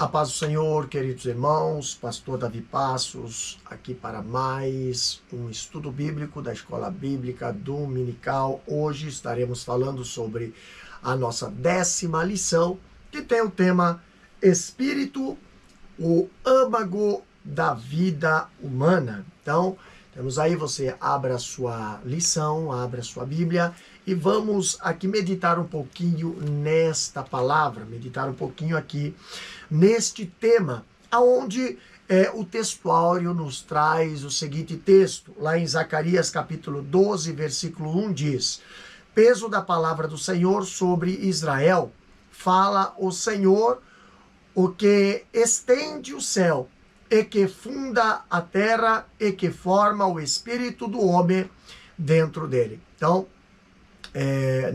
A paz do Senhor, queridos irmãos, pastor Davi Passos, aqui para mais um estudo bíblico da Escola Bíblica Dominical. Hoje estaremos falando sobre a nossa 10ª lição, que tem o tema Espírito, o âmago da vida humana. Então, temos aí, você abra a sua lição, abra a sua Bíblia e vamos aqui meditar um pouquinho nesta palavra, meditar um pouquinho aqui neste tema, aonde o textuário nos traz o seguinte texto, lá em Zacarias capítulo 12, versículo 1 diz: peso da palavra do Senhor sobre Israel, fala o Senhor, o que estende o céu, e que funda a terra, e que forma o espírito do homem dentro dele. Então,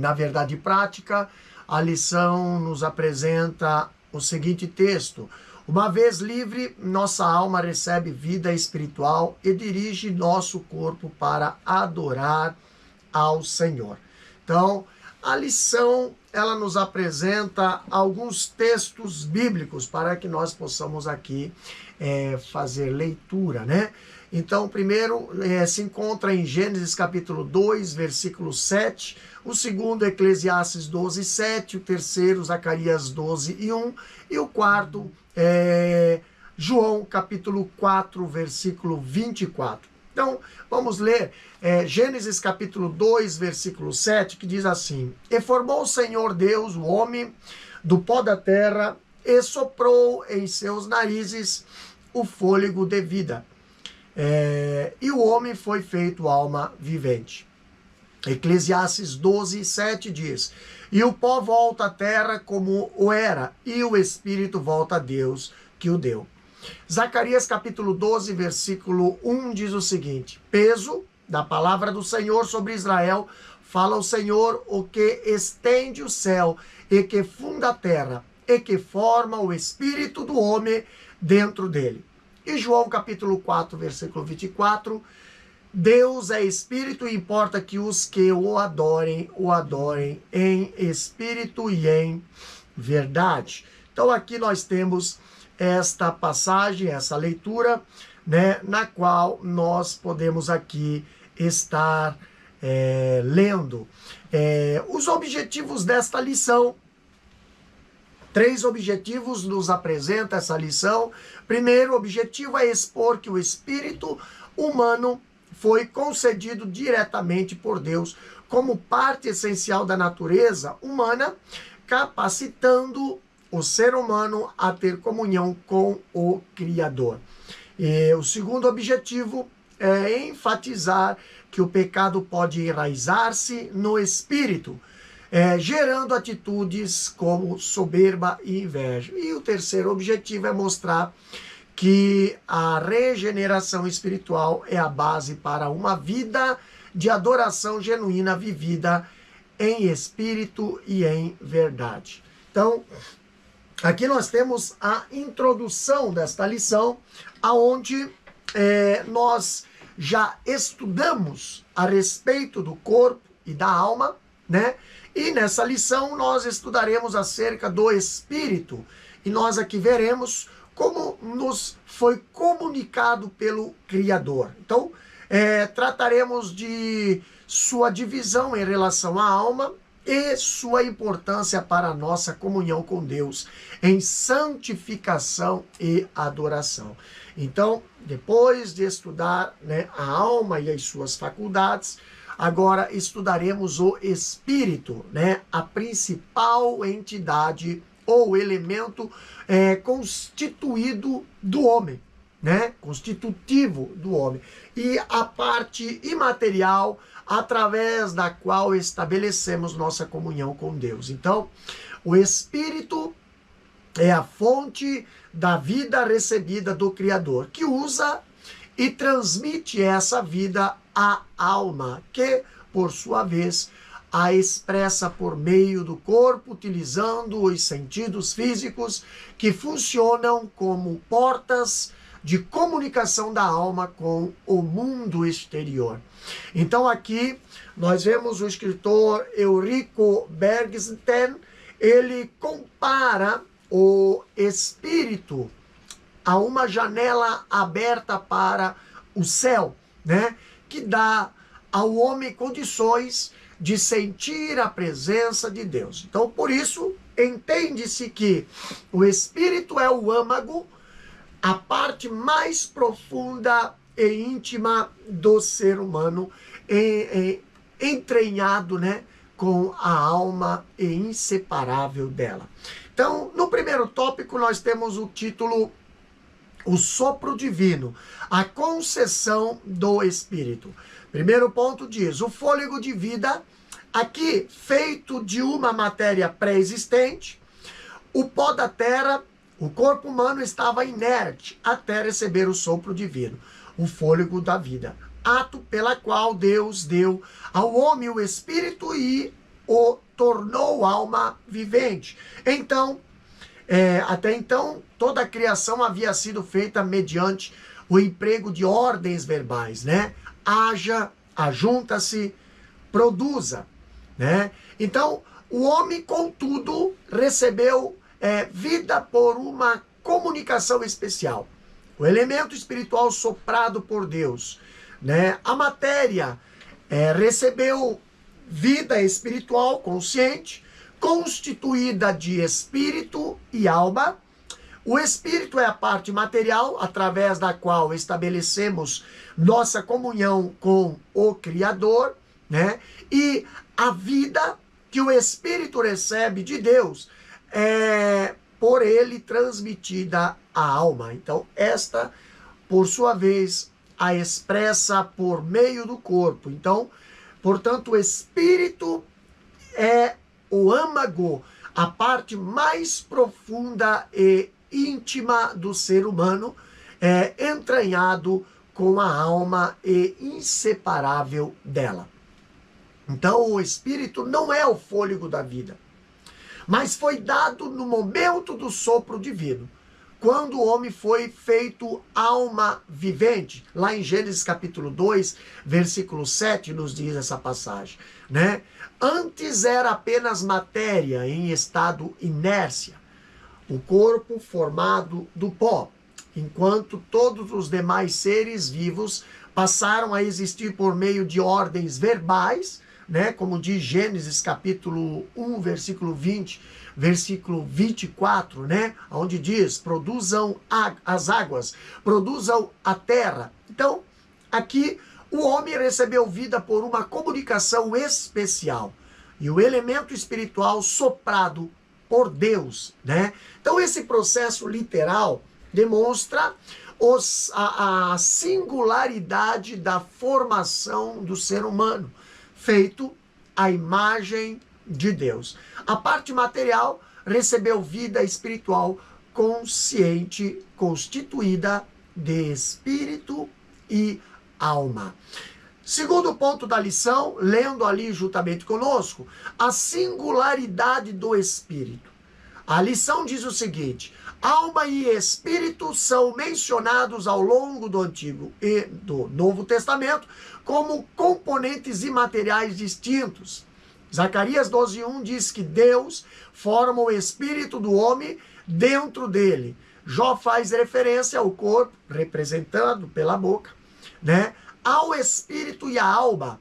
na verdade prática, a lição nos apresenta o seguinte texto: uma vez livre, nossa alma recebe vida espiritual e dirige nosso corpo para adorar ao Senhor. Então, a lição, ela nos apresenta alguns textos bíblicos para que nós possamos aqui fazer leitura, né? Então, primeiro se encontra em Gênesis capítulo 2, versículo 7, o segundo Eclesiastes 12, 7, o terceiro Zacarias 12 e 1, e o quarto João capítulo 4, versículo 24. Então, vamos ler Gênesis capítulo 2, versículo 7, que diz assim: e formou o Senhor Deus o homem do pó da terra, e soprou em seus narizes o fôlego de vida. E o homem foi feito alma vivente. Eclesiastes 12, 7 diz: e o pó volta à terra como o era, e o espírito volta a Deus que o deu. Zacarias capítulo 12, versículo 1 diz o seguinte: peso da palavra do Senhor sobre Israel, fala o Senhor, o que estende o céu, e que funda a terra, e que forma o espírito do homem dentro dele. E João capítulo 4, versículo 24, Deus é espírito e importa que os que o adorem em espírito e em verdade. Então aqui nós temos esta passagem, essa leitura, né, na qual nós podemos aqui estar lendo os objetivos desta lição. 3 objetivos nos apresenta essa lição. Primeiro objetivo é expor que o espírito humano foi concedido diretamente por Deus como parte essencial da natureza humana, capacitando o ser humano a ter comunhão com o Criador. E o segundo objetivo é enfatizar que o pecado pode enraizar-se no espírito, gerando atitudes como soberba e inveja. E o terceiro objetivo é mostrar que a regeneração espiritual é a base para uma vida de adoração genuína vivida em espírito e em verdade. Então, aqui nós temos a introdução desta lição, aonde nós já estudamos a respeito do corpo e da alma, né? E nessa lição nós estudaremos acerca do Espírito. E nós aqui veremos como nos foi comunicado pelo Criador. Então, trataremos de sua divisão em relação à alma e sua importância para a nossa comunhão com Deus em santificação e adoração. Então, depois de estudar, né, a alma e as suas faculdades, agora estudaremos o Espírito, né, a principal entidade ou elemento constituído do homem, né, constitutivo do homem, e a parte imaterial através da qual estabelecemos nossa comunhão com Deus. Então, o Espírito é a fonte da vida recebida do Criador, que usa e transmite essa vida à alma, que, por sua vez, a expressa por meio do corpo, utilizando os sentidos físicos que funcionam como portas de comunicação da alma com o mundo exterior. Então aqui nós vemos o escritor Eurico Bergsten, ele compara o espírito a uma janela aberta para o céu, né? Que dá ao homem condições de sentir a presença de Deus. Então, por isso, entende-se que o espírito é o âmago, a parte mais profunda e íntima do ser humano, entranhado, né, com a alma e inseparável dela. Então, no primeiro tópico, nós temos o título O Sopro Divino, a concessão do Espírito. Primeiro ponto diz, o fôlego de vida, aqui feito de uma matéria pré-existente, o pó da terra, o corpo humano estava inerte até receber o sopro divino, o fôlego da vida, ato pela qual Deus deu ao homem o Espírito e o tornou alma vivente. Então, até então, toda a criação havia sido feita mediante o emprego de ordens verbais, né? Haja, ajunta-se, produza, né? Então, o homem, contudo, recebeu vida por uma comunicação especial. O elemento espiritual soprado por Deus, né? A matéria recebeu vida espiritual consciente, constituída de espírito e alma. O espírito é a parte material, através da qual estabelecemos nossa comunhão com o Criador, né? E a vida que o espírito recebe de Deus é por ele transmitida à alma. Então, esta, por sua vez, a expressa por meio do corpo. Então, portanto, o espírito é o âmago, a parte mais profunda e íntima do ser humano, entranhado com a alma e inseparável dela. Então, o espírito não é o fôlego da vida, mas foi dado no momento do sopro divino, quando o homem foi feito alma vivente. Lá em Gênesis capítulo 2, versículo 7, nos diz essa passagem, né? Antes era apenas matéria em estado inércia, o corpo formado do pó, enquanto todos os demais seres vivos passaram a existir por meio de ordens verbais, né? Como diz Gênesis capítulo 1, versículo 20, versículo 24, né? Onde diz, produzam as águas, produzam a terra. Então, aqui o homem recebeu vida por uma comunicação especial e o elemento espiritual soprado por Deus, né? Então, esse processo literal demonstra a singularidade da formação do ser humano, feito à imagem de Deus. A parte material recebeu vida espiritual consciente, constituída de espírito e alma. Segundo ponto da lição, lendo ali juntamente conosco, a singularidade do espírito. A lição diz o seguinte: alma e espírito são mencionados ao longo do Antigo e do Novo Testamento como componentes imateriais distintos. Zacarias 12:1 diz que Deus forma o espírito do homem dentro dele. Jó faz referência ao corpo, representado pela boca, né? Ao espírito e à alma.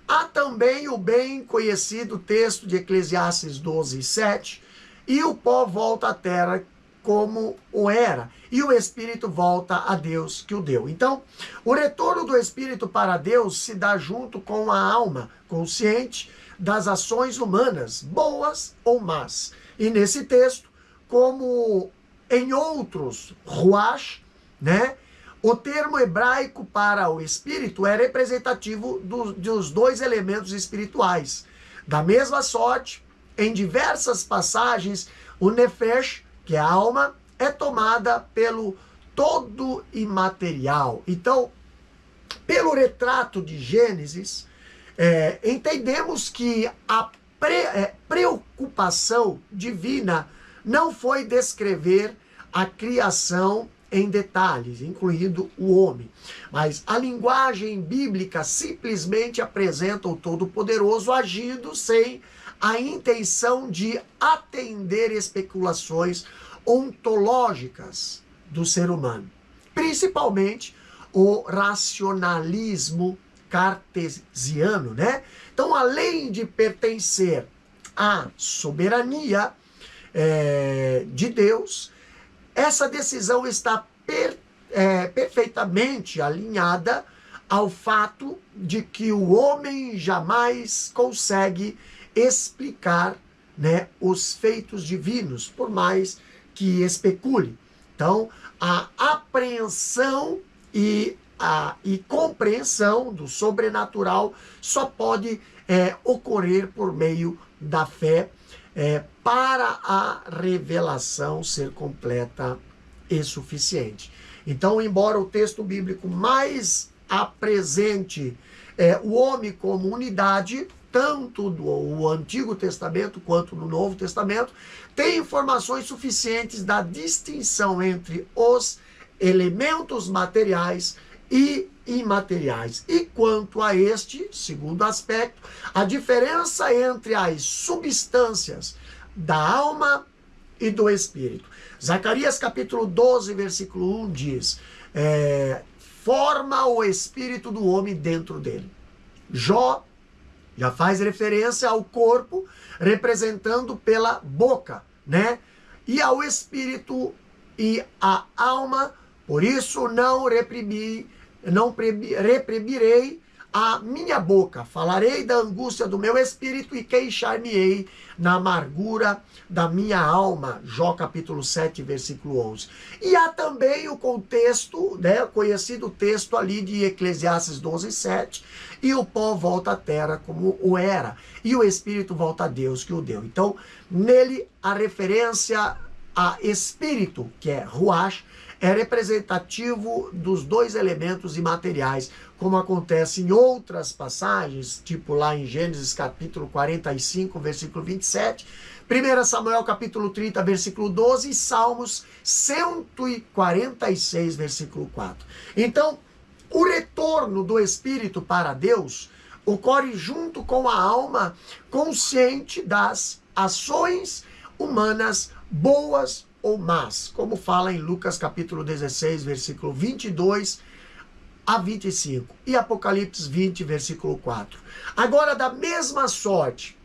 Há também o bem conhecido texto de Eclesiastes 12:7, e o pó volta à terra como o era, e o espírito volta a Deus que o deu. Então, o retorno do espírito para Deus se dá junto com a alma consciente das ações humanas, boas ou más. E nesse texto, como em outros, ruach, né? O termo hebraico para o espírito é representativo dos dois elementos espirituais. Da mesma sorte, em diversas passagens, o nefesh, que é a alma, é tomada pelo todo imaterial. Então, pelo retrato de Gênesis, entendemos que a preocupação divina não foi descrever a criação em detalhes, incluindo o homem. Mas a linguagem bíblica simplesmente apresenta o Todo-Poderoso agindo sem a intenção de atender especulações ontológicas do ser humano, principalmente o racionalismo cartesiano, né? Então, além de pertencer à soberania de Deus, essa decisão está perfeitamente alinhada ao fato de que o homem jamais consegue explicar, né, os feitos divinos, por mais que especule. Então, a apreensão e compreensão do sobrenatural só pode ocorrer por meio da fé, para a revelação ser completa e suficiente. Então, embora o texto bíblico mais apresente o homem como unidade, tanto do Antigo Testamento quanto do Novo Testamento, tem informações suficientes da distinção entre os elementos materiais e imateriais. E quanto a este segundo aspecto, a diferença entre as substâncias da alma e do espírito. Zacarias capítulo 12, versículo 1 diz: forma o espírito do homem dentro dele. Jó já faz referência ao corpo, representando pela boca, né? E ao espírito e à alma, por isso não reprimirei a minha boca, falarei da angústia do meu espírito e queixar-me-ei na amargura da minha alma. Jó capítulo 7, versículo 11. E há também o contexto, né, conhecido texto ali de Eclesiastes 12, 7, e o pó volta à terra como o era, e o espírito volta a Deus que o deu. Então, nele, a referência a espírito, que é ruach, é representativo dos dois elementos imateriais, como acontece em outras passagens, tipo lá em Gênesis capítulo 45, versículo 27, 1 Samuel capítulo 30, versículo 12 e Salmos 146, versículo 4. Então, o retorno do espírito para Deus ocorre junto com a alma consciente das ações humanas boas ou más, como fala em Lucas capítulo 16, versículo 22 a 25 e Apocalipse 20, versículo 4. Agora, da mesma sorte,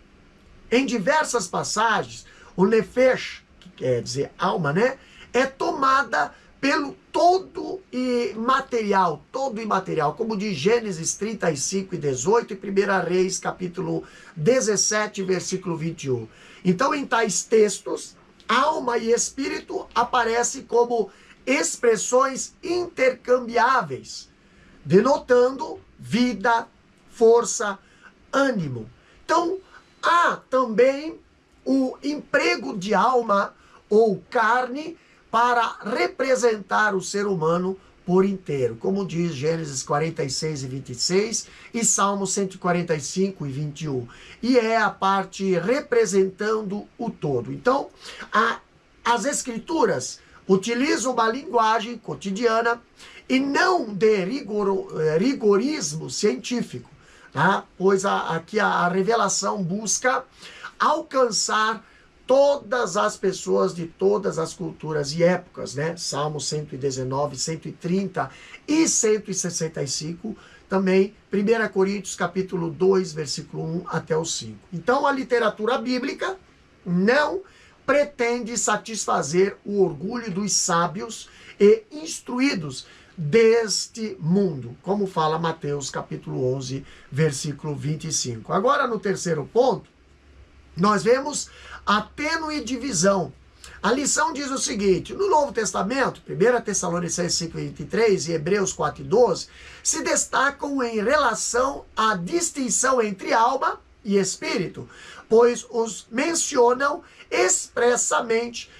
em diversas passagens, o nefesh, que quer dizer alma, né, é tomada pelo todo imaterial, como diz Gênesis 35 e 18 e 1 Reis capítulo 17, versículo 21. Então, em tais textos, alma e espírito aparecem como expressões intercambiáveis, denotando vida, força, ânimo. Então, há também o emprego de alma ou carne para representar o ser humano por inteiro, como diz Gênesis 46 e 26 e Salmo 145 e 21. E é a parte representando o todo. Então, as escrituras utilizam uma linguagem cotidiana e não de rigorismo científico, tá? Pois aqui a revelação busca alcançar todas as pessoas de todas as culturas e épocas, né? Salmo 119, 130 e 165, também 1 Coríntios capítulo 2, versículo 1 até o 5. Então, a literatura bíblica não pretende satisfazer o orgulho dos sábios e instruídos deste mundo, como fala Mateus capítulo 11, versículo 25. Agora, no terceiro ponto, nós vemos a tênue divisão. A lição diz o seguinte: no Novo Testamento, 1 Tessalonicenses 5:23 e Hebreus 4:12, se destacam em relação à distinção entre alma e espírito, pois os mencionam expressamente,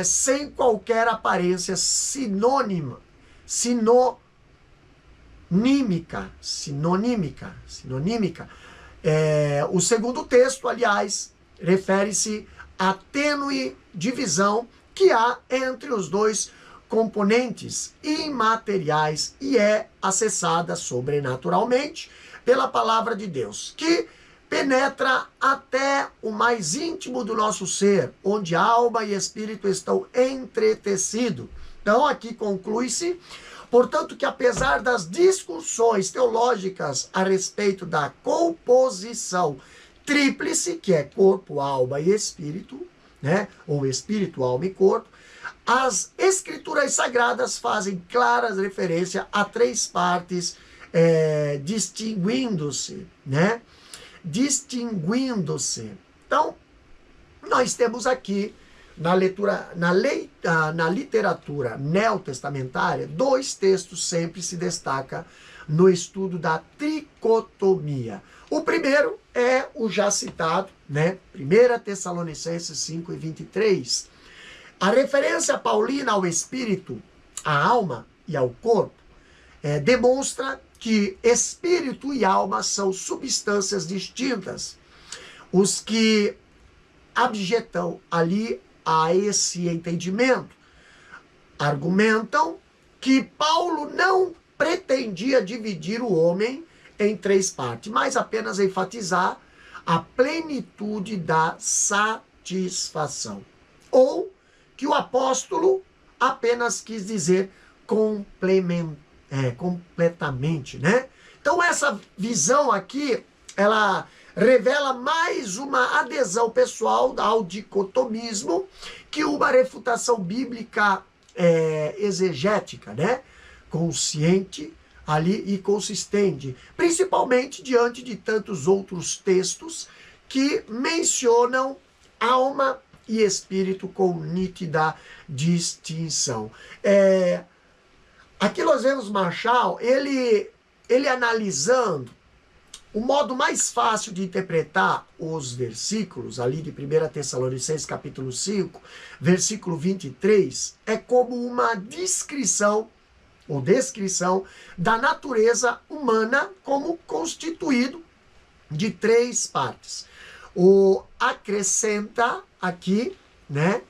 sem qualquer aparência sinonímica. O segundo texto, aliás, refere-se à tênue divisão que há entre os dois componentes imateriais e é acessada sobrenaturalmente pela palavra de Deus, que penetra até o mais íntimo do nosso ser, onde alma e espírito estão entretecidos. Então aqui conclui-se, portanto, que apesar das discussões teológicas a respeito da composição tríplice, que é corpo, alma e espírito, né? Ou espírito, alma e corpo, as escrituras sagradas fazem claras referência a três partes, distinguindo-se, né? Distinguindo-se. Então, nós temos aqui na literatura neotestamentária, dois textos sempre se destacam no estudo da tricotomia. O primeiro é o já citado, né? 1 Tessalonicenses 5:23. A referência paulina ao espírito, à alma e ao corpo demonstra que espírito e alma são substâncias distintas. Os que abjetam ali a esse entendimento argumentam que Paulo não pretendia dividir o homem em três partes, mas apenas enfatizar a plenitude da satisfação. Ou que o apóstolo apenas quis dizer completamente, né? Então essa visão aqui, ela revela mais uma adesão pessoal ao dicotomismo que uma refutação bíblica exegética, né? Consciente ali e consistente, principalmente diante de tantos outros textos que mencionam alma e espírito com nítida distinção. Aqui nós vemos Marshall, ele analisando o modo mais fácil de interpretar os versículos ali de 1 Tessalonicenses capítulo 5, versículo 23, é como uma descrição da natureza humana como constituído de três partes. O acrescenta aqui, né?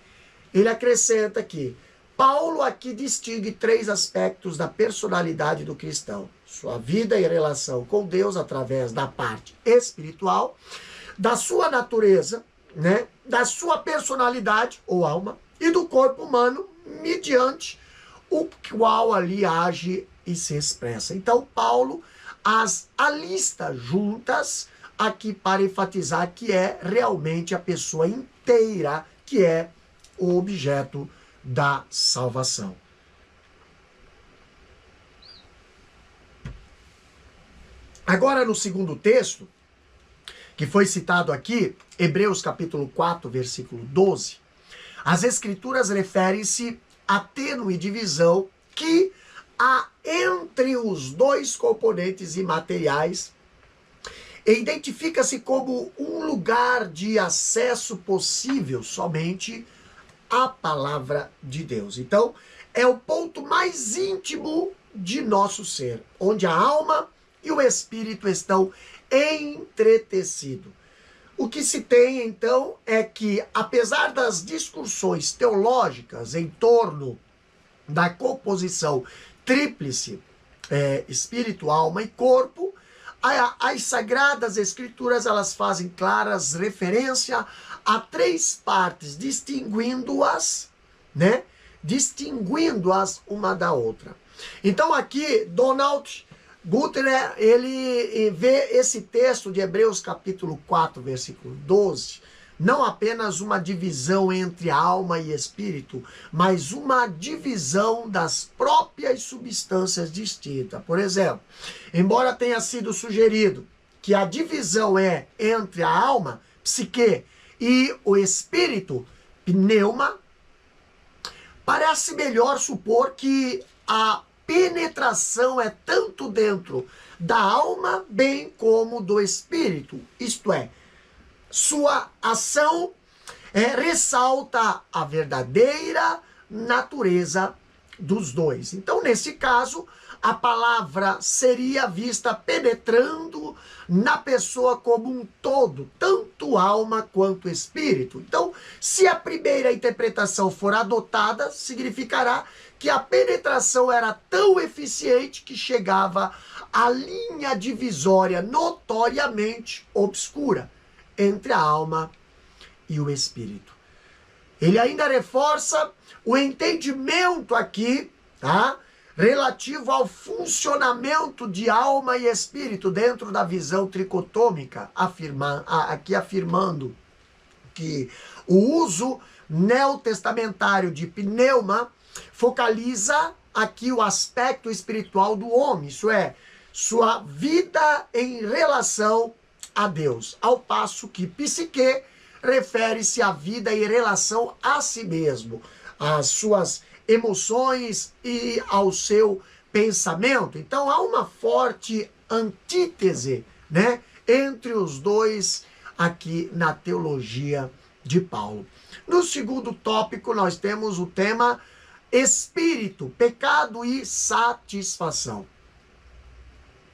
Ele acrescenta aqui, Paulo aqui distingue três aspectos da personalidade do cristão. Sua vida e relação com Deus através da parte espiritual, da sua natureza, né? Da sua personalidade ou alma e do corpo humano mediante o qual ali age e se expressa. Então Paulo as alista juntas aqui para enfatizar que é realmente a pessoa inteira que é o objeto da salvação. Agora no segundo texto, que foi citado aqui, Hebreus capítulo 4, versículo 12, as escrituras referem-se à tênue divisão que há entre os dois componentes imateriais e identifica-se como um lugar de acesso possível somente à palavra de Deus. Então, é o ponto mais íntimo de nosso ser, onde a alma e o espírito estão entretecidos. O que se tem, então, é que, apesar das discussões teológicas em torno da composição tríplice, espírito, alma e corpo, as Sagradas Escrituras, elas fazem claras referência a três partes, distinguindo-as, né? Distinguindo-as uma da outra. Então aqui, Donald Guttner, ele vê esse texto de Hebreus capítulo 4, versículo 12, não apenas uma divisão entre alma e espírito, mas uma divisão das próprias substâncias distintas. Por exemplo, embora tenha sido sugerido que a divisão é entre a alma, psique, e o espírito, pneuma, parece melhor supor que a penetração é tanto dentro da alma bem como do espírito, isto é, sua ação ressalta a verdadeira natureza dos dois. Então, nesse caso, a palavra seria vista penetrando na pessoa como um todo, tanto alma quanto espírito. Então, se a primeira interpretação for adotada, significará que a penetração era tão eficiente que chegava à linha divisória notoriamente obscura entre a alma e o espírito. Ele ainda reforça o entendimento aqui, tá? Relativo ao funcionamento de alma e espírito dentro da visão tricotômica, aqui afirmando que o uso neotestamentário de pneuma focaliza aqui o aspecto espiritual do homem, isso é, sua vida em relação a Deus, ao passo que psique refere-se à vida em relação a si mesmo, às suas emoções e ao seu pensamento. Então há uma forte antítese, né, entre os dois aqui na teologia de Paulo. No segundo tópico nós temos o tema espírito, pecado e satisfação.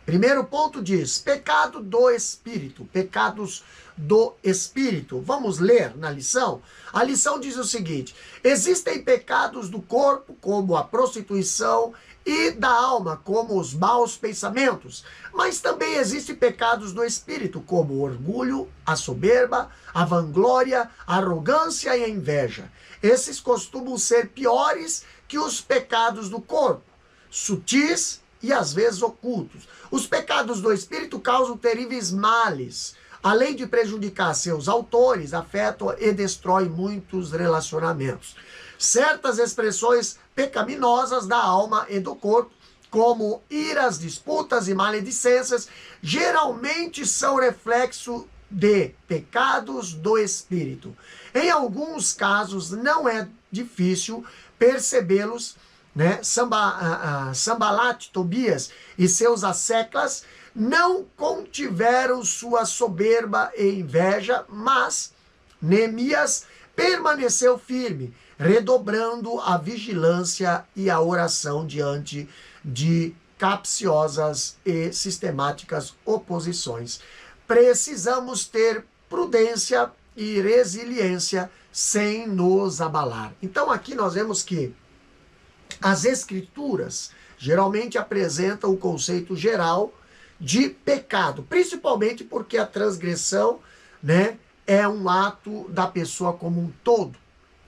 Primeiro ponto diz, pecado do espírito, pecados do espírito. Vamos ler na lição? A lição diz o seguinte, existem pecados do corpo, como a prostituição, e da alma, como os maus pensamentos. Mas também existem pecados do espírito, como o orgulho, a soberba, a vanglória, a arrogância e a inveja. Esses costumam ser piores que os pecados do corpo, sutis e às vezes ocultos. Os pecados do espírito causam terríveis males. Além de prejudicar seus autores, afetam e destroem muitos relacionamentos. Certas expressões pecaminosas da alma e do corpo, como iras, disputas e maledicências, geralmente são reflexo de pecados do espírito. Em alguns casos, não é difícil percebê-los, né? Sambalat, Tobias e seus asseclas não contiveram sua soberba e inveja, mas Neemias permaneceu firme, redobrando a vigilância e a oração diante de capciosas e sistemáticas oposições. Precisamos ter prudência e resiliência sem nos abalar. Então aqui nós vemos que as escrituras geralmente apresentam o conceito geral de pecado, principalmente porque a transgressão, né, é um ato da pessoa como um todo,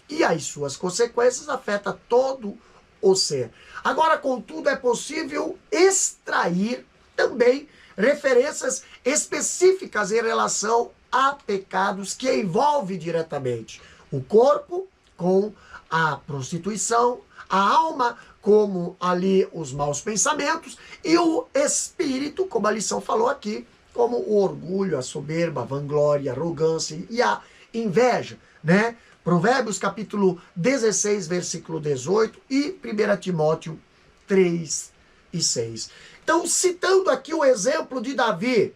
e as suas consequências afetam todo o ser. Agora, contudo, é possível extrair também referências específicas em relação a pecados que envolvem diretamente o corpo com a prostituição, a alma como ali os maus pensamentos e o espírito, como a lição falou aqui, como o orgulho, a soberba, a vanglória, a arrogância e a inveja, né? Provérbios capítulo 16, versículo 18 e 1 Timóteo 3 e 6. Então, citando aqui o exemplo de Davi,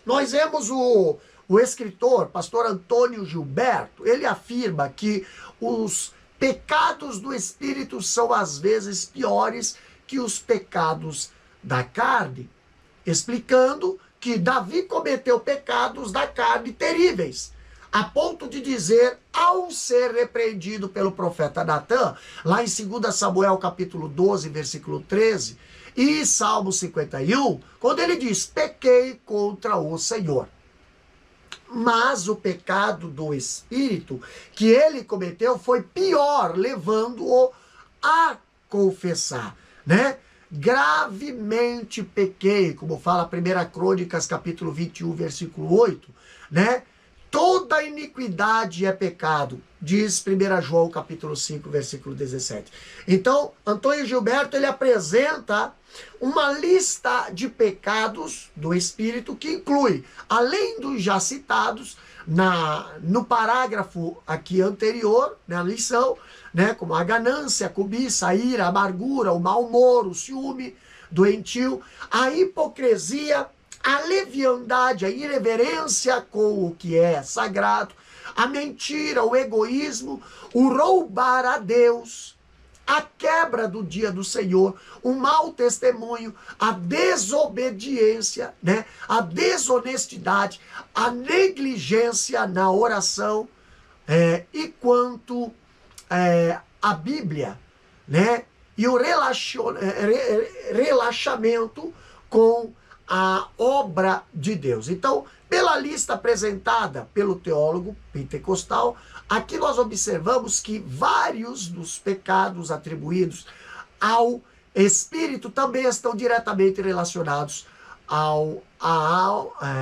nós vemos o escritor, pastor Antônio Gilberto, ele afirma que os pecados do espírito são às vezes piores que os pecados da carne, explicando que Davi cometeu pecados da carne terríveis, a ponto de dizer, ao ser repreendido pelo profeta Natã, lá em 2 Samuel capítulo 12, versículo 13, e Salmo 51, quando ele diz, pequei contra o Senhor. Mas o pecado do espírito que ele cometeu foi pior, levando-o a confessar, né? Gravemente pequei, como fala 1 Crônicas, capítulo 21, versículo 8, né? Toda iniquidade é pecado, diz 1 João, capítulo 5, versículo 17. Então, Antônio Gilberto, ele apresenta uma lista de pecados do espírito que inclui, além dos já citados no parágrafo aqui anterior, na lição, né, como a ganância, a cobiça, a ira, a amargura, o mau humor, o ciúme doentio, a hipocrisia, a leviandade, a irreverência com o que é sagrado, a mentira, o egoísmo, o roubar a Deus, a quebra do dia do Senhor, o mau testemunho, a desobediência, né? A desonestidade, a negligência na oração, e quanto a Bíblia, né? E o relaxamento com a obra de Deus. Então, pela lista apresentada pelo teólogo pentecostal, aqui nós observamos que vários dos pecados atribuídos ao Espírito também estão diretamente relacionados ou à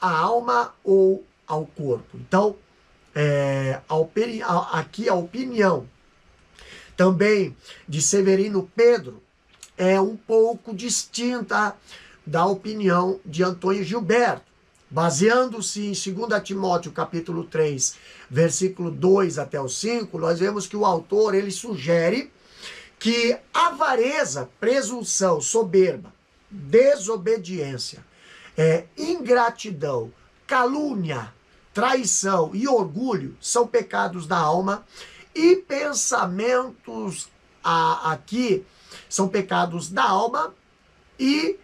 alma ou ao corpo. Então, aqui a opinião também de Severino Pedro é um pouco distinta da opinião de Antônio Gilberto. Baseando-se em 2 Timóteo capítulo 3, versículo 2 até o 5, nós vemos que o autor ele sugere que avareza, presunção, soberba, desobediência, ingratidão, calúnia, traição e orgulho são pecados da alma, e pensamentos aqui são pecados da alma, e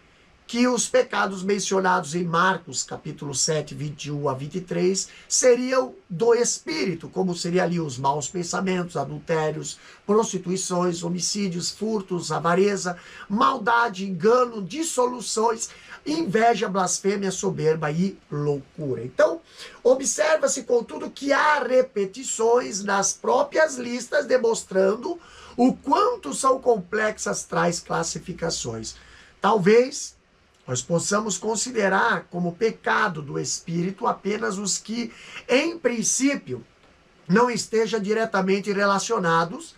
que os pecados mencionados em Marcos, capítulo 7, 21 a 23, seriam do espírito, como seria ali os maus pensamentos, adultérios, prostituições, homicídios, furtos, avareza, maldade, engano, dissoluções, inveja, blasfêmia, soberba e loucura. Então, observa-se, contudo, que há repetições nas próprias listas, demonstrando o quanto são complexas tais classificações. Talvez nós possamos considerar como pecado do espírito apenas os que, em princípio, não estejam diretamente relacionados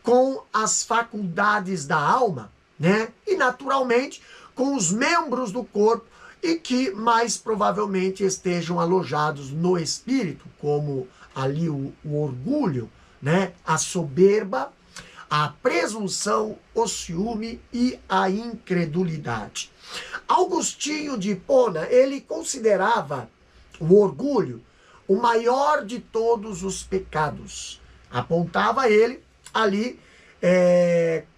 com as faculdades da alma, né? E, naturalmente, com os membros do corpo e que mais provavelmente estejam alojados no espírito, como ali o orgulho, né? A soberba, a presunção, o ciúme e a incredulidade. Augustinho de Hipona, ele considerava o orgulho o maior de todos os pecados. Apontava ele ali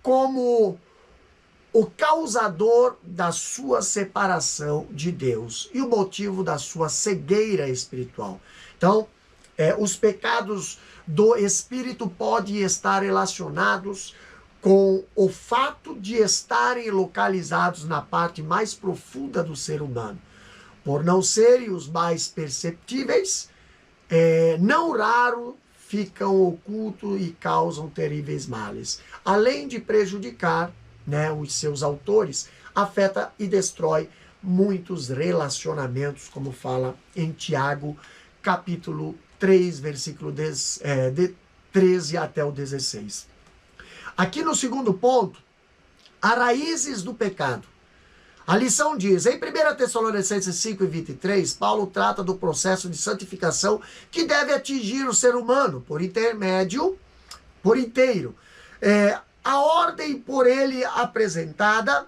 como o causador da sua separação de Deus e o motivo da sua cegueira espiritual. Então, os pecados do espírito podem estar relacionados com o fato de estarem localizados na parte mais profunda do ser humano. Por não serem os mais perceptíveis, não raro ficam ocultos e causam terríveis males. Além de prejudicar, né, os seus autores, afeta e destrói muitos relacionamentos, como fala em Tiago, capítulo 3, versículo 13 até o 16. Aqui no segundo ponto, as raízes do pecado. A lição diz, em 1 Tessalonicenses 5 e 23, Paulo trata do processo de santificação que deve atingir o ser humano por inteiro. A ordem por ele apresentada,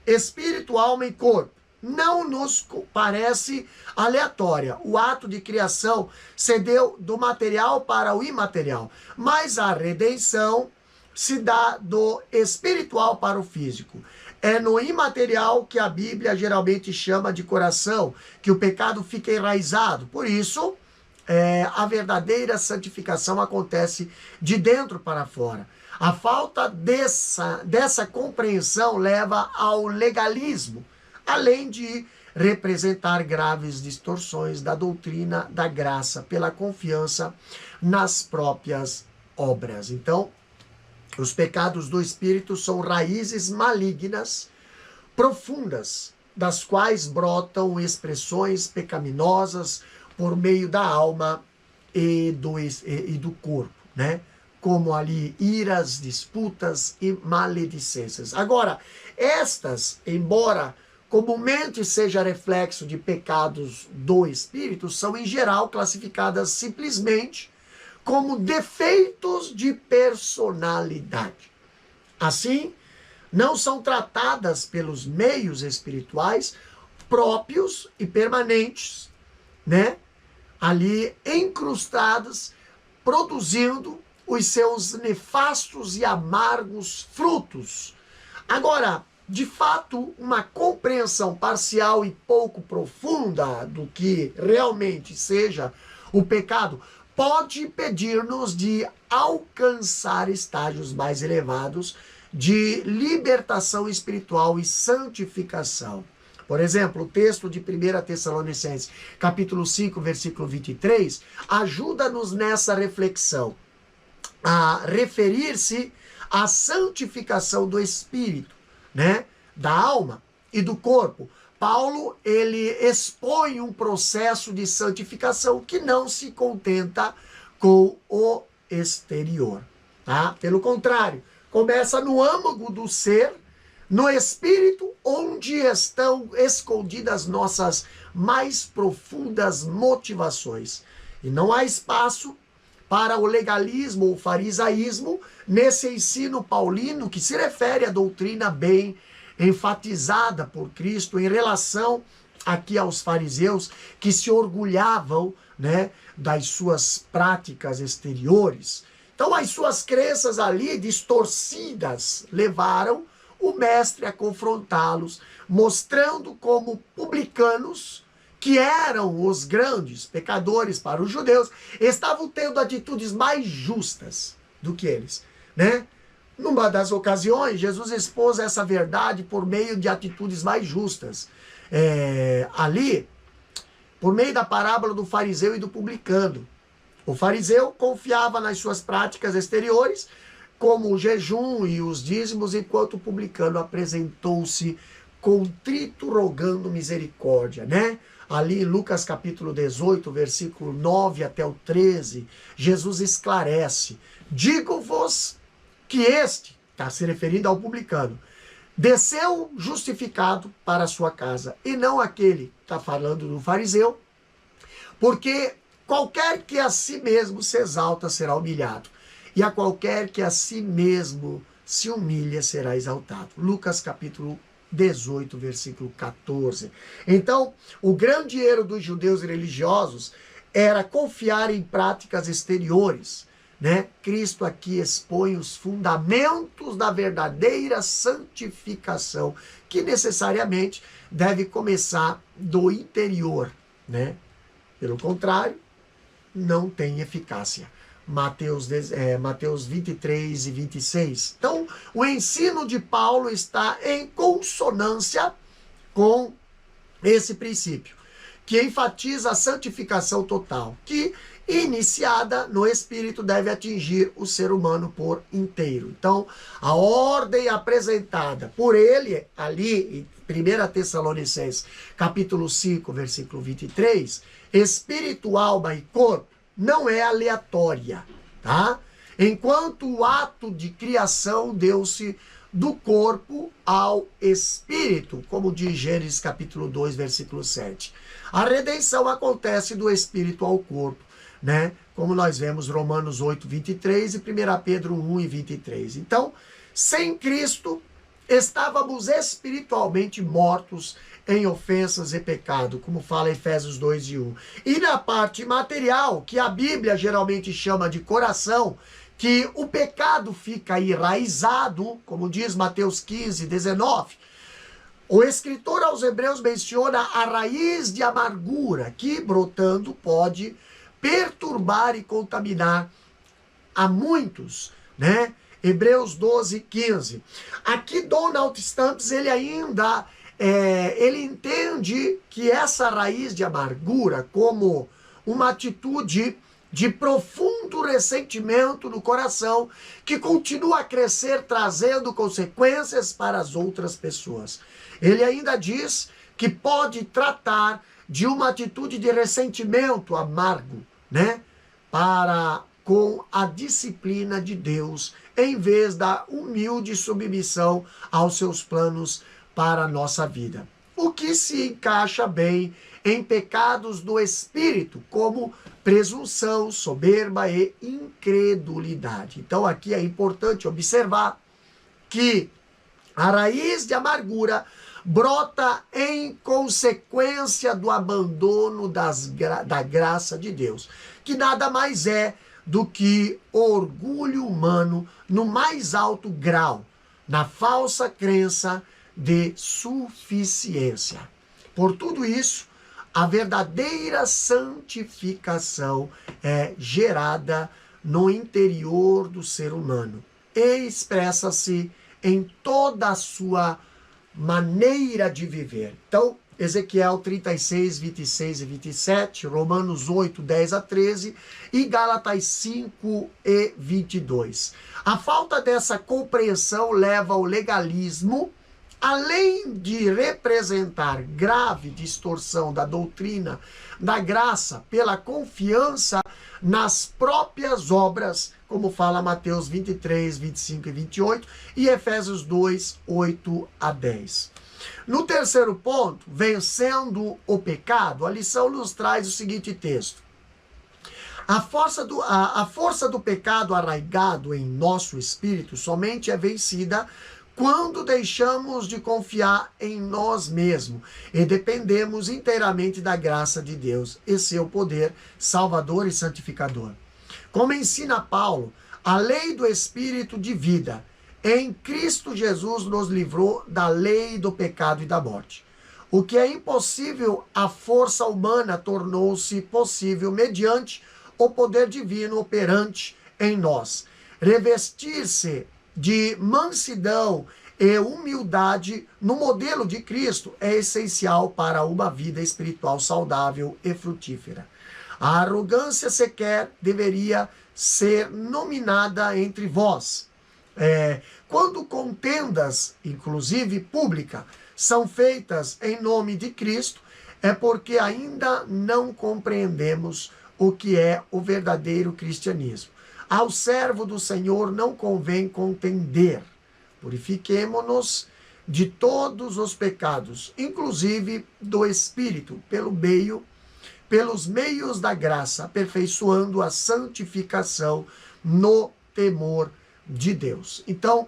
espírito, alma e corpo, não nos parece aleatória. O ato de criação cedeu do material para o imaterial, mas a redenção se dá do espiritual para o físico. É no imaterial que a Bíblia geralmente chama de coração, que o pecado fica enraizado. Por isso, a verdadeira santificação acontece de dentro para fora. A falta dessa compreensão leva ao legalismo, além de representar graves distorções da doutrina da graça pela confiança nas próprias obras. Então, os pecados do espírito são raízes malignas, profundas, das quais brotam expressões pecaminosas por meio da alma e do corpo, né? Como ali iras, disputas e maledicências. Agora, estas, embora comumente seja reflexo de pecados do espírito, são em geral classificadas simplesmente como defeitos de personalidade. Assim, não são tratadas pelos meios espirituais próprios e permanentes, né? Ali incrustadas, produzindo os seus nefastos e amargos frutos. Agora, de fato, uma compreensão parcial e pouco profunda do que realmente seja o pecado pode impedir-nos de alcançar estágios mais elevados de libertação espiritual e santificação. Por exemplo, o texto de 1 Tessalonicenses, capítulo 5, versículo 23, ajuda-nos nessa reflexão a referir-se à santificação do espírito, né, da alma e do corpo. Paulo, ele expõe um processo de santificação que não se contenta com o exterior, tá? Pelo contrário, começa no âmago do ser, no espírito, onde estão escondidas nossas mais profundas motivações. E não há espaço para o legalismo ou farisaísmo nesse ensino paulino que se refere à doutrina bem enfatizada por Cristo em relação aqui aos fariseus que se orgulhavam, né, das suas práticas exteriores. Então as suas crenças ali distorcidas levaram o mestre a confrontá-los, mostrando como publicanos, que eram os grandes pecadores para os judeus, estavam tendo atitudes mais justas do que eles, né? Numa das ocasiões, Jesus expôs essa verdade por meio de atitudes mais justas. Ali, por meio da parábola do fariseu e do publicano. O fariseu confiava nas suas práticas exteriores, como o jejum e os dízimos, enquanto o publicano apresentou-se contrito, rogando misericórdia, né? Ali em Lucas capítulo 18, versículo 9 até o 13, Jesus esclarece: digo-vos que este, está se referindo ao publicano, desceu justificado para a sua casa, e não aquele, está falando do fariseu, porque qualquer que a si mesmo se exalta será humilhado, e a qualquer que a si mesmo se humilha será exaltado. Lucas capítulo 18, versículo 14. Então, o grande erro dos judeus religiosos era confiar em práticas exteriores, né? Cristo aqui expõe os fundamentos da verdadeira santificação, que necessariamente deve começar do interior, né? Pelo contrário, não tem eficácia. Mateus 23 e 26. Então, o ensino de Paulo está em consonância com esse princípio, que enfatiza a santificação total, que, iniciada no Espírito, deve atingir o ser humano por inteiro. Então, a ordem apresentada por ele, ali em 1 Tessalonicenses, capítulo 5, versículo 23, espírito, alma e corpo, não é aleatória, tá? Enquanto o ato de criação deu-se do corpo ao espírito, como diz Gênesis capítulo 2, versículo 7. A redenção acontece do espírito ao corpo, né? Como nós vemos Romanos 8, 23 e 1 Pedro 1 e 23. Então, sem Cristo, estávamos espiritualmente mortos em ofensas e pecado, como fala Efésios 2 e 1. E na parte material, que a Bíblia geralmente chama de coração, que o pecado fica enraizado, como diz Mateus 15, 19. O escritor aos Hebreus menciona a raiz de amargura, que brotando pode perturbar e contaminar a muitos, né? Hebreus 12, 15. Aqui Donald Stamps, ele ainda ele entende que essa raiz de amargura como uma atitude de profundo ressentimento no coração que continua a crescer, trazendo consequências para as outras pessoas. Ele ainda diz que pode tratar de uma atitude de ressentimento amargo, né, para com a disciplina de Deus, em vez da humilde submissão aos seus planos para a nossa vida. O que se encaixa bem em pecados do espírito, como presunção, soberba e incredulidade. Então aqui é importante observar que a raiz de amargura brota em consequência do abandono da graça de Deus, que nada mais é do que o orgulho humano no mais alto grau, na falsa crença de suficiência. Por tudo isso, a verdadeira santificação é gerada no interior do ser humano e expressa-se em toda a sua maneira de viver. Então, Ezequiel 36, 26 e 27, Romanos 8, 10 a 13 e Gálatas 5 e 22. A falta dessa compreensão leva ao legalismo, além de representar grave distorção da doutrina da graça pela confiança nas próprias obras, como fala Mateus 23, 25 e 28 e Efésios 2, 8 a 10. No terceiro ponto, vencendo o pecado, a lição nos traz o seguinte texto. A força do pecado arraigado em nosso espírito somente é vencida quando deixamos de confiar em nós mesmos e dependemos inteiramente da graça de Deus e seu poder salvador e santificador. Como ensina Paulo, a lei do Espírito de vida em Cristo Jesus nos livrou da lei do pecado e da morte. O que é impossível à força humana tornou-se possível mediante o poder divino operante em nós. Revestir-se de mansidão e humildade no modelo de Cristo é essencial para uma vida espiritual saudável e frutífera. A arrogância sequer deveria ser nominada entre vós. Quando contendas, inclusive pública, são feitas em nome de Cristo, é porque ainda não compreendemos o que é o verdadeiro cristianismo. Ao servo do Senhor não convém contender. Purifiquemo-nos de todos os pecados, inclusive do Espírito, pelos meios da graça, aperfeiçoando a santificação no temor de Deus. Então,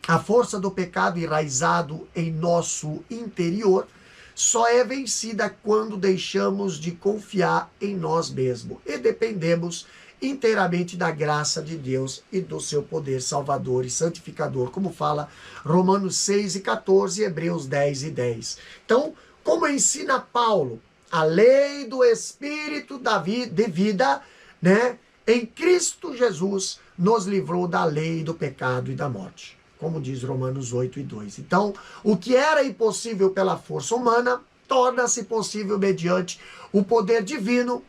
a força do pecado enraizado em nosso interior só é vencida quando deixamos de confiar em nós mesmos e dependemos inteiramente da graça de Deus e do seu poder salvador e santificador, como fala Romanos 6 e 14 e Hebreus 10 e 10. Então, como ensina Paulo, a lei do Espírito de vida, né, em Cristo Jesus, nos livrou da lei do pecado e da morte, como diz Romanos 8 e 2. Então, o que era impossível pela força humana, torna-se possível mediante o poder divino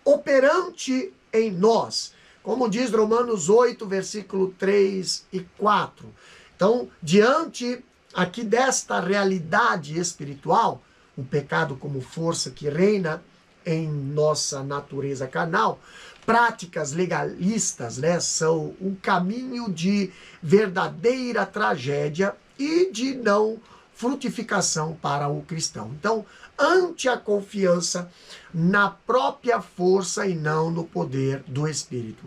operante em nós, como diz Romanos 8, versículo 3 e 4. Então, diante aqui desta realidade espiritual, o pecado como força que reina em nossa natureza carnal, práticas legalistas, né, são um caminho de verdadeira tragédia e de não frutificação para o cristão. Então, ante a confiança na própria força e não no poder do Espírito.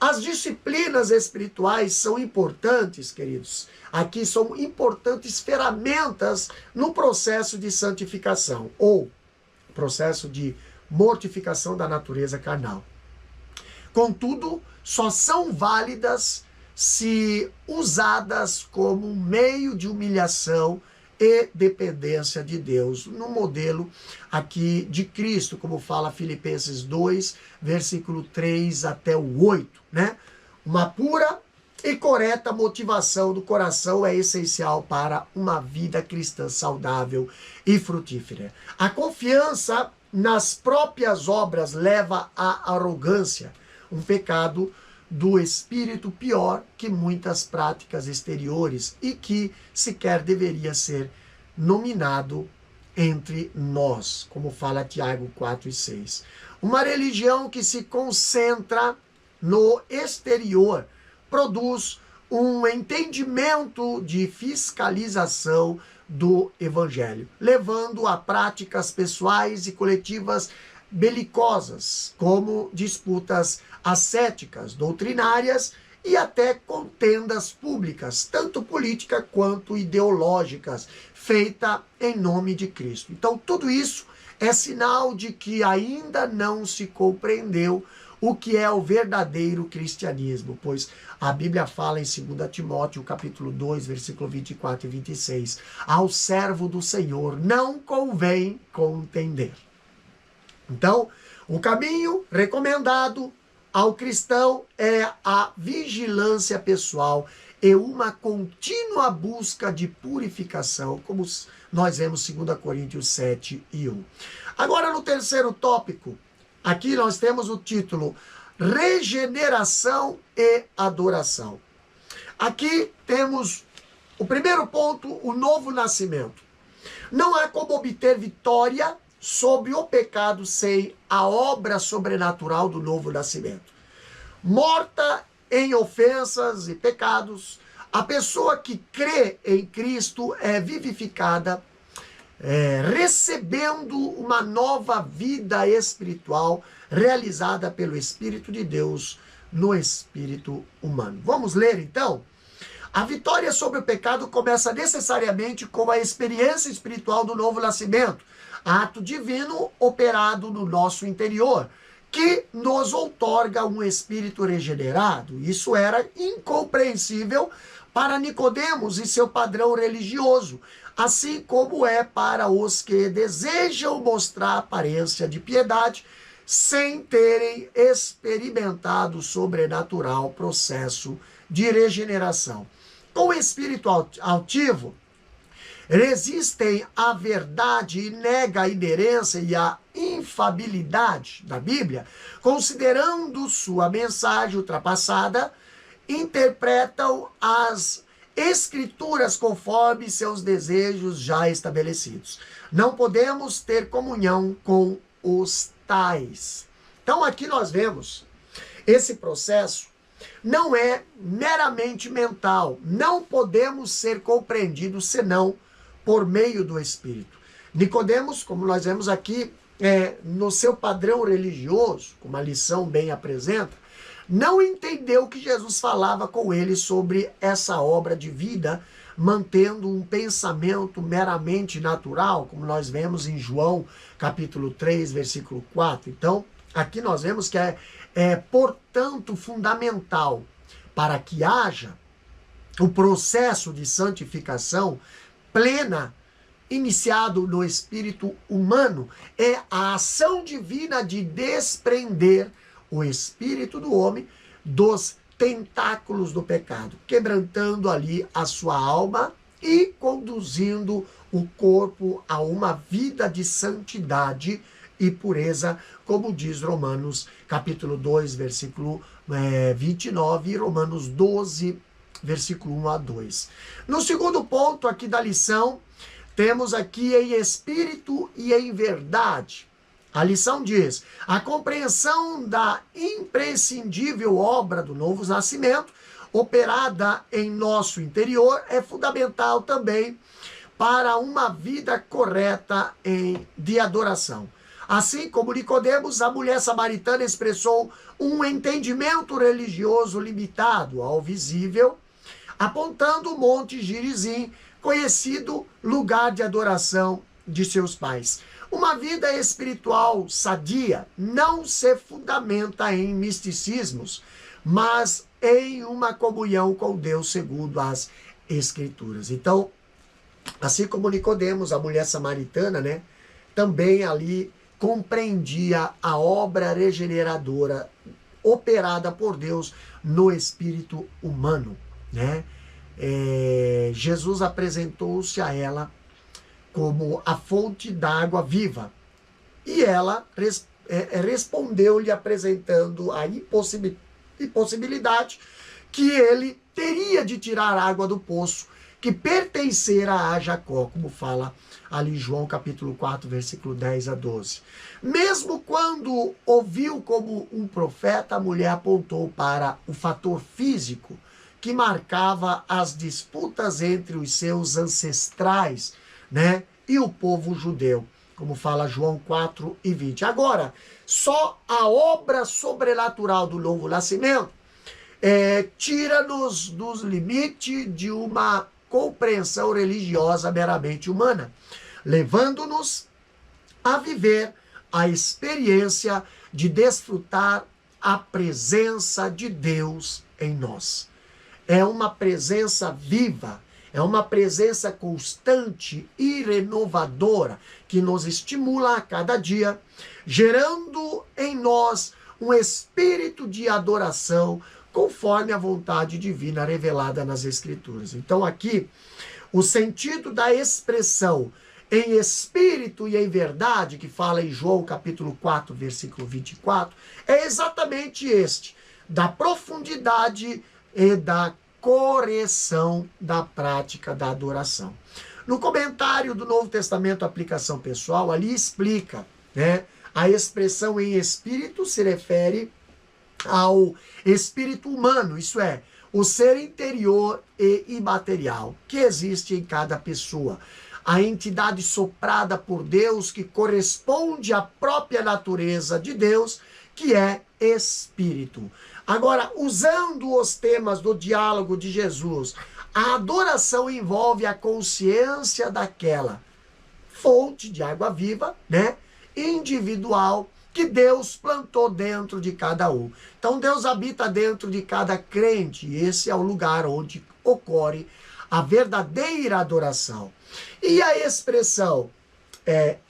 As disciplinas espirituais são importantes, queridos. Aqui são importantes ferramentas no processo de santificação ou processo de mortificação da natureza carnal. Contudo, só são válidas se usadas como meio de humilhação e dependência de Deus, no modelo aqui de Cristo, como fala Filipenses 2, versículo 3 até o 8, né? Uma pura e correta motivação do coração é essencial para uma vida cristã saudável e frutífera. A confiança nas próprias obras leva à arrogância, um pecado do espírito pior que muitas práticas exteriores e que sequer deveria ser nominado entre nós, como fala Tiago 4 e 6. Uma religião que se concentra no exterior produz um entendimento de fiscalização do evangelho, levando a práticas pessoais e coletivas belicosas, como disputas ascéticas, doutrinárias e até contendas públicas, tanto políticas quanto ideológicas, feita em nome de Cristo. Então, tudo isso é sinal de que ainda não se compreendeu o que é o verdadeiro cristianismo, pois a Bíblia fala em 2 Timóteo, capítulo 2, versículo 24 e 26, ao servo do Senhor não convém contender. Então, o caminho recomendado ao cristão é a vigilância pessoal e uma contínua busca de purificação, como nós vemos 2 Coríntios 7 e 1. Agora, no terceiro tópico, aqui nós temos o título Regeneração e Adoração. Aqui temos o primeiro ponto, o novo nascimento. Não há como obter vitória sobre o pecado sem a obra sobrenatural do novo nascimento. Morta em ofensas e pecados, a pessoa que crê em Cristo é vivificada, recebendo uma nova vida espiritual realizada pelo Espírito de Deus no espírito humano. Vamos ler então? A vitória sobre o pecado começa necessariamente com a experiência espiritual do novo nascimento, ato divino operado no nosso interior, que nos outorga um espírito regenerado. Isso era incompreensível para Nicodemos e seu padrão religioso, assim como é para os que desejam mostrar aparência de piedade sem terem experimentado o sobrenatural processo de regeneração. Com o espírito altivo, resistem à verdade e nega a inerência e a infabilidade da Bíblia, considerando sua mensagem ultrapassada, interpretam as Escrituras conforme seus desejos já estabelecidos. Não podemos ter comunhão com os tais. Então aqui nós vemos esse processo não é meramente mental. Não podemos ser compreendidos senão por meio do Espírito. Nicodemos, como nós vemos aqui, no seu padrão religioso, como a lição bem apresenta, não entendeu que Jesus falava com ele sobre essa obra de vida, mantendo um pensamento meramente natural, como nós vemos em João, capítulo 3, versículo 4. Então, aqui nós vemos que portanto, fundamental para que haja o processo de santificação plena, iniciado no espírito humano, é a ação divina de desprender o espírito do homem dos tentáculos do pecado, quebrantando ali a sua alma e conduzindo o corpo a uma vida de santidade e pureza, como diz Romanos capítulo 2, versículo 29 e Romanos 12, versículo 1 a 2. No segundo ponto aqui da lição, temos aqui em espírito e em verdade. A lição diz: a compreensão da imprescindível obra do novo nascimento, operada em nosso interior, é fundamental também para uma vida correta de adoração. Assim como Nicodemos, a mulher samaritana expressou um entendimento religioso limitado ao visível, apontando o Monte Gerizim, conhecido lugar de adoração de seus pais. Uma vida espiritual sadia não se fundamenta em misticismos, mas em uma comunhão com Deus segundo as Escrituras. Então, assim como Nicodemos, a mulher samaritana, também ali compreendia a obra regeneradora operada por Deus no espírito humano, Jesus apresentou-se a ela como a fonte d'água viva. E ela respondeu-lhe apresentando a impossibilidade que ele teria de tirar água do poço que pertencera a Jacó, como fala ali João capítulo 4, versículo 10 a 12. Mesmo quando ouviu como um profeta, a mulher apontou para o fator físico que marcava as disputas entre os seus ancestrais, e o povo judeu, como fala João 4 e 20. Agora, só a obra sobrenatural do novo nascimento tira-nos dos limites de uma compreensão religiosa meramente humana, levando-nos a viver a experiência de desfrutar a presença de Deus em nós. É uma presença viva, é uma presença constante e renovadora que nos estimula a cada dia, gerando em nós um espírito de adoração conforme a vontade divina revelada nas Escrituras. Então aqui, o sentido da expressão em espírito e em verdade, que fala em João capítulo 4, versículo 24, é exatamente este, da profundidade e da correção da prática da adoração. No comentário do Novo Testamento, aplicação pessoal, ali explica, né, a expressão em espírito se refere ao espírito humano, isso é, o ser interior e imaterial que existe em cada pessoa. A entidade soprada por Deus que corresponde à própria natureza de Deus, que é espírito. Agora, usando os temas do diálogo de Jesus, a adoração envolve a consciência daquela fonte de água viva, né, individual, que Deus plantou dentro de cada um. Então Deus habita dentro de cada crente, e esse é o lugar onde ocorre a verdadeira adoração. E a expressão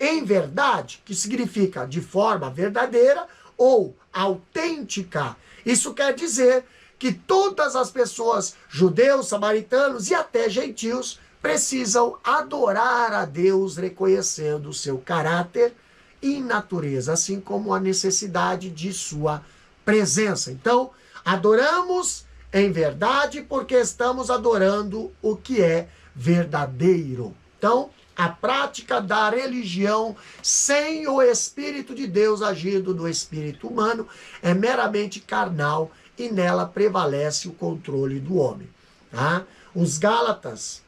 em verdade, que significa de forma verdadeira ou autêntica, isso quer dizer que todas as pessoas, judeus, samaritanos e até gentios, precisam adorar a Deus reconhecendo o seu caráter e natureza, assim como a necessidade de sua presença. Então, adoramos em verdade porque estamos adorando o que é verdadeiro. Então, a prática da religião sem o Espírito de Deus agindo no espírito humano é meramente carnal e nela prevalece o controle do homem. Tá? Os Gálatas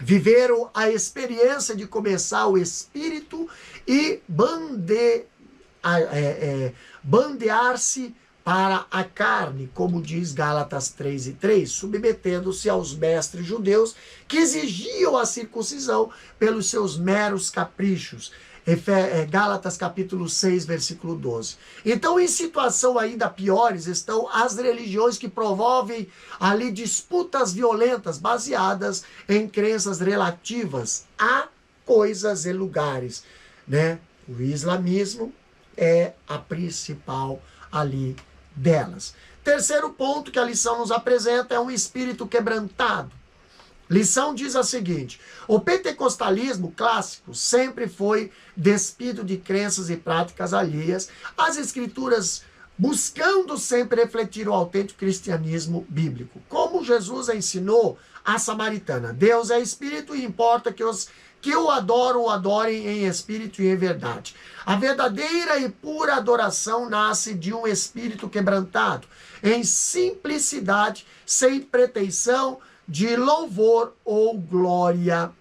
viveram a experiência de começar o espírito e bandear-se para a carne, como diz Gálatas 3:3, submetendo-se aos mestres judeus que exigiam a circuncisão pelos seus meros caprichos. Gálatas capítulo 6, versículo 12. Então, em situação ainda piores, estão as religiões que promovem ali disputas violentas baseadas em crenças relativas a coisas e lugares, né? O islamismo é a principal ali delas. Terceiro ponto que a lição nos apresenta é um espírito quebrantado. Lição diz a seguinte: o pentecostalismo clássico sempre foi despido de crenças e práticas alheias às escrituras, buscando sempre refletir o autêntico cristianismo bíblico. Como Jesus ensinou a samaritana, Deus é espírito e importa que os que o adoram, o adorem em espírito e em verdade. A verdadeira e pura adoração nasce de um espírito quebrantado, em simplicidade, sem pretensão de louvor ou glória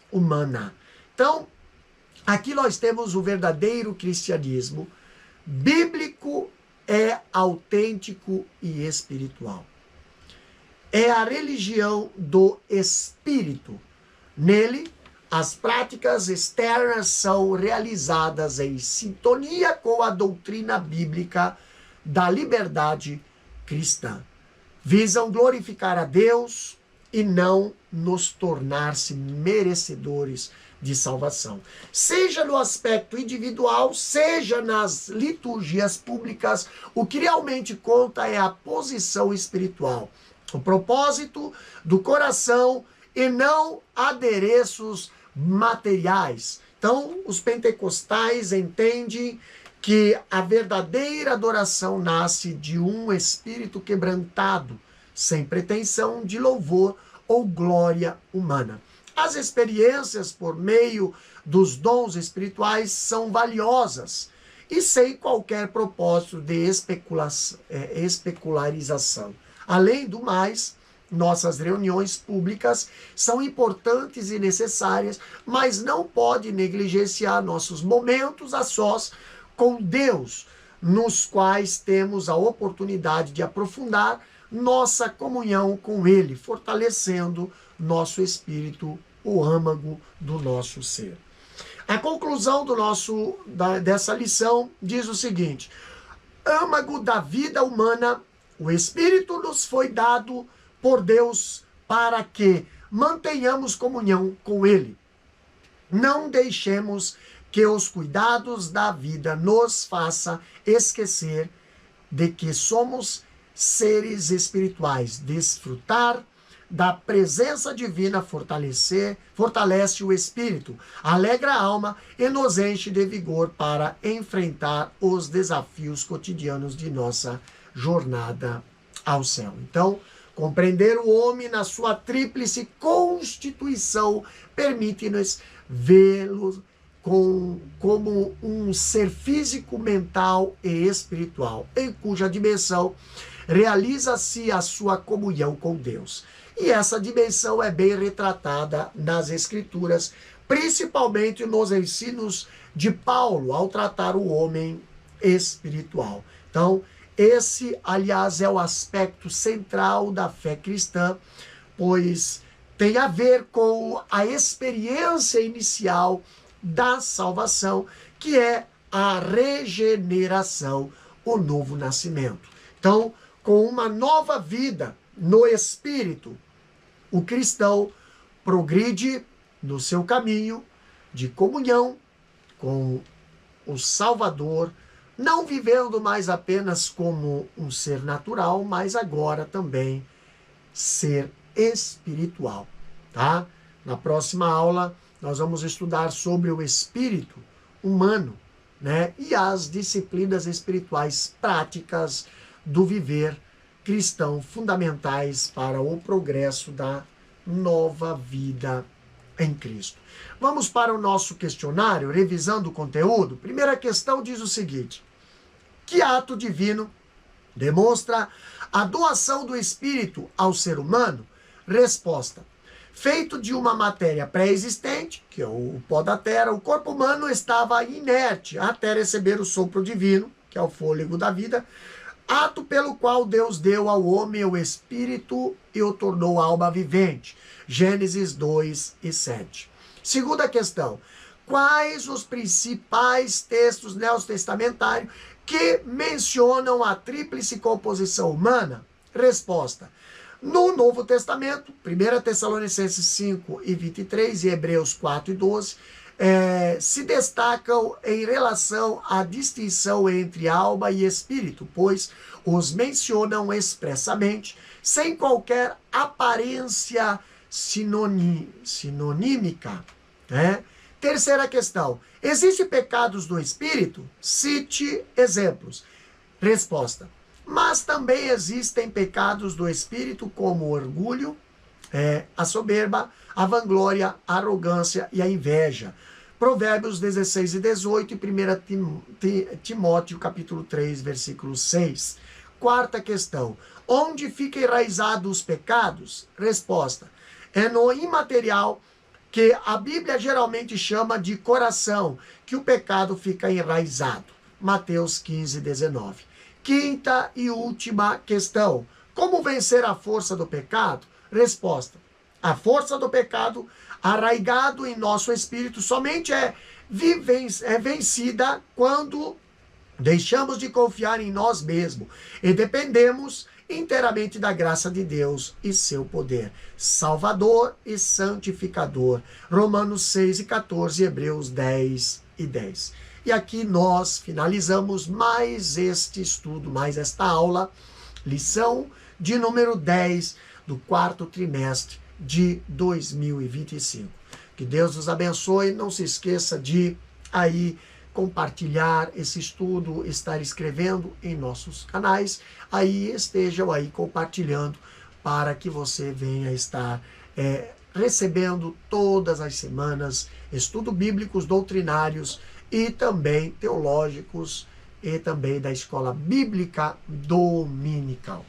humana. Então, aqui nós temos o verdadeiro cristianismo. Bíblico é autêntico e espiritual. É a religião do espírito. Nele, as práticas externas são realizadas em sintonia com a doutrina bíblica da liberdade cristã. Visam glorificar a Deus e não nos tornar-se merecedores de salvação. Seja no aspecto individual, seja nas liturgias públicas, o que realmente conta é a posição espiritual, o propósito do coração e não adereços materiais. Então, os pentecostais entendem que a verdadeira adoração nasce de um espírito quebrantado, sem pretensão de louvor ou glória humana. As experiências por meio dos dons espirituais são valiosas e sem qualquer propósito de especularização. Além do mais, nossas reuniões públicas são importantes e necessárias, mas não pode negligenciar nossos momentos a sós com Deus, nos quais temos a oportunidade de aprofundar nossa comunhão com Ele, fortalecendo nosso espírito, o âmago do nosso ser. A conclusão dessa lição diz o seguinte: âmago da vida humana, o Espírito nos foi dado por Deus para que mantenhamos comunhão com Ele. Não deixemos que os cuidados da vida nos façam esquecer de que somos seres espirituais. Desfrutar da presença divina fortalece o espírito, alegra a alma e nos enche de vigor para enfrentar os desafios cotidianos de nossa jornada ao céu. Então, compreender o homem na sua tríplice constituição permite-nos vê-lo como um ser físico, mental e espiritual, em cuja dimensão realiza-se a sua comunhão com Deus. E essa dimensão é bem retratada nas Escrituras, principalmente nos ensinos de Paulo, ao tratar o homem espiritual. Então, esse, aliás, é o aspecto central da fé cristã, pois tem a ver com a experiência inicial da salvação, que é a regeneração, o novo nascimento. Então, com uma nova vida no Espírito, o cristão progride no seu caminho de comunhão com o Salvador, não vivendo mais apenas como um ser natural, mas agora também ser espiritual, tá? Na próxima aula, nós vamos estudar sobre o espírito humano, né? E as disciplinas espirituais práticas do viver cristão, fundamentais para o progresso da nova vida em Cristo. Vamos para o nosso questionário, revisando o conteúdo. Primeira questão diz o seguinte: que ato divino demonstra a doação do espírito ao ser humano? Resposta: feito de uma matéria pré-existente, que é o pó da terra, o corpo humano estava inerte até receber o sopro divino, que é o fôlego da vida, ato pelo qual Deus deu ao homem o espírito e o tornou alma vivente. Gênesis 2:7. Segunda questão: quais os principais textos neotestamentários que mencionam a tríplice composição humana? Resposta: no Novo Testamento, 1 Tessalonicenses 5:23 e Hebreus 4:12, se destacam em relação à distinção entre alma e espírito, pois os mencionam expressamente, sem qualquer aparência sinonímica. Né? Terceira questão: existem pecados do espírito? Cite exemplos. Resposta: mas também existem pecados do espírito como o orgulho, a soberba, a vanglória, a arrogância e a inveja. Provérbios 16:18 e 1 Timóteo capítulo 3, versículo 6. Quarta questão: onde ficam enraizados os pecados? Resposta: é no imaterial, que a Bíblia geralmente chama de coração, que o pecado fica enraizado. Mateus 15:19. Quinta e última questão: como vencer a força do pecado? Resposta: a força do pecado, arraigado em nosso espírito, somente é vencida quando deixamos de confiar em nós mesmos e dependemos inteiramente da graça de Deus e seu poder salvador e santificador. Romanos 6:14, Hebreus 10:10. E aqui nós finalizamos mais este estudo, mais esta aula, lição de número 10 do quarto trimestre de 2025. Que Deus nos abençoe. Não se esqueça de aí compartilhar esse estudo, estar escrevendo em nossos canais, aí estejam aí compartilhando para que você venha estar recebendo todas as semanas estudos bíblicos doutrinários e também teológicos e também da escola bíblica dominical.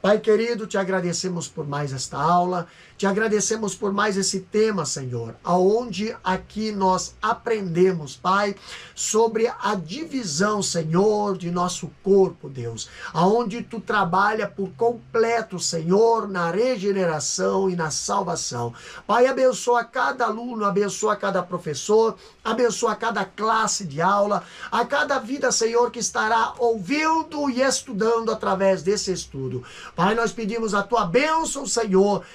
Pai querido, te agradecemos por mais esta aula, te agradecemos por mais esse tema, Senhor, aonde aqui nós aprendemos, Pai, sobre a divisão, Senhor, de nosso corpo, Deus, aonde tu trabalha por completo, Senhor, na regeneração e na salvação. Pai, abençoa cada aluno, abençoa cada professor, abençoa cada classe de aula, a cada vida, Senhor, que estará ouvindo e estudando através desse estudo. Pai, nós pedimos a tua bênção, Senhor,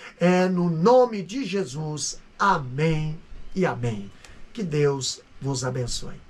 no nome de Jesus. Amém e amém. Que Deus vos abençoe.